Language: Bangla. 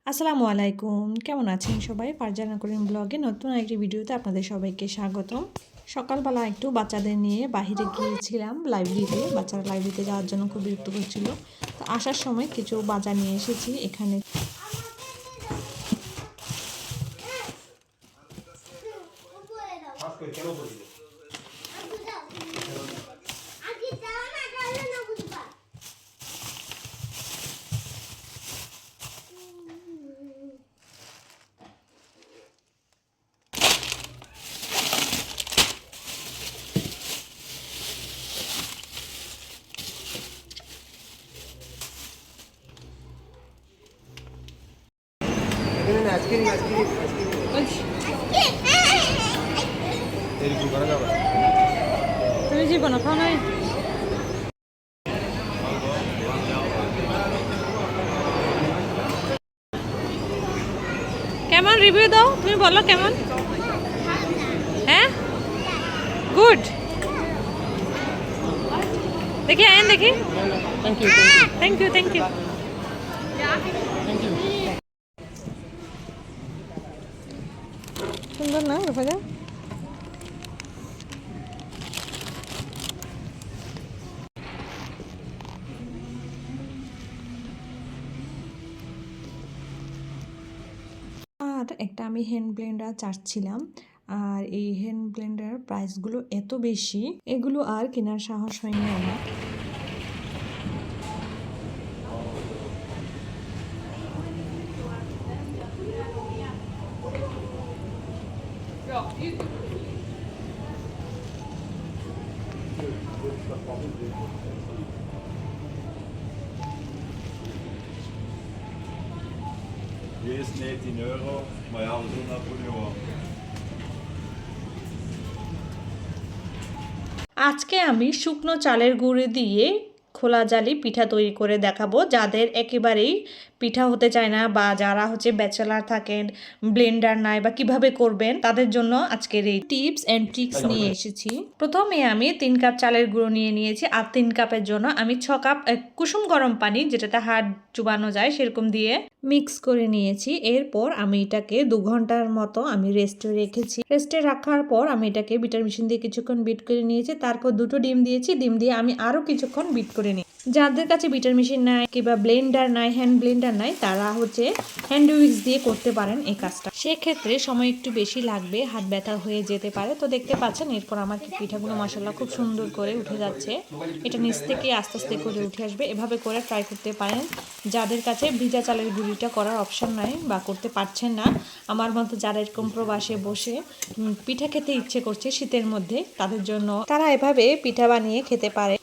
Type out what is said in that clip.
আসসালামু আলাইকুম, কেমন আছেন সবাই? ফারজানা করিম ব্লগে নতুন একটি ভিডিওতে আপনাদের সবাইকে স্বাগতম। সকালবেলা একটু বাচ্চাদের নিয়ে বাহিরে গিয়েছিলাম লাইব্রেরিতে। বাচ্চারা লাইব্রেরিতে যাওয়ার জন্য খুব বিরক্ত করছিল। তো আসার সময় কিছু বাজার নিয়ে এসেছি এখানে। তুমি জীবন খাও নাই? কেমন রিভিউ দাও, তুমি বলো কেমন? হ্যাঁ, গুড। দেখি আইন দেখি। Thank you thank you thank you. সুন্দর না রূপাজা? আর একটা আমি হ্যান্ড ব্লেন্ডার চাচ্ছিলাম। আর এই হ্যান্ড ব্লেন্ডার প্রাইসগুলো এত বেশি, এগুলো আর কেনার সাহস হয়নি আমার। Hier is 19 €, maar ja, we doen dat voor nu wel. আজকে আমি শুকনো চালের গুঁড়ি দিয়ে খোলা জালি পিঠা তৈরি করে দেখাবো। যাদের একেবারেই পিঠা হতে চায় না বা যারা ব্যাচেলার থাকেন, ব্লেন্ডার নাই বা কিভাবে করবেন, তাদের জন্য আজকের এই টিপস এন্ড ট্রিক্স নিয়ে এসেছি। প্রথমে আমি 3 কাপ চালের গুঁড়ো নিয়ে নিয়েছি। আর 3 কাপের জন্য আমি 6 কাপ কুসুম গরম পানি, যেটাতে হাত চুবানো যায় সেরকম দিয়ে মিক্স করে নিয়েছি। এরপর আমি এটাকে 2 ঘন্টার মতো আমি রেস্টে রেখেছি। রেস্টে রাখার পর আমি এটাকে বিটার মেশিন দিয়ে কিছুক্ষণ বিট করে নিয়েছি। তারপর 2টো ডিম দিয়েছি। ডিম দিয়ে আমি আরো কিছুক্ষণ বিট করে নিই। যাদের কাছে বিটার মেশিন নাই কিংবা ব্লেন্ডার নাই, হ্যান্ড ব্লেন্ডার নাই, তারা হ্যান্ড উইক্স দিয়ে করতে পারেন এই কাজটা। সেক্ষেত্রে সময় একটু বেশি লাগবে, হাত ব্যথা হয়ে যেতে পারে। তো দেখতে পাচ্ছেন এরপর আমার পিঠাগুলো মাশাআল্লাহ খুব সুন্দর করে উঠে যাচ্ছে। এটা নিচ থেকে আস্তে আস্তে করে উঠে আসবে। এভাবে করে ট্রাই করতে পারেন। যাদের কাছে ভিজা চালের গুঁড়িটা করার অপশন নাই বা করতে পারছেন না, আমার মতো যারা এরকম প্রবাসে বসে পিঠা খেতে ইচ্ছে করছে শীতের মধ্যে, তাদের জন্য তারা এভাবে পিঠা বানিয়ে খেতে পারে।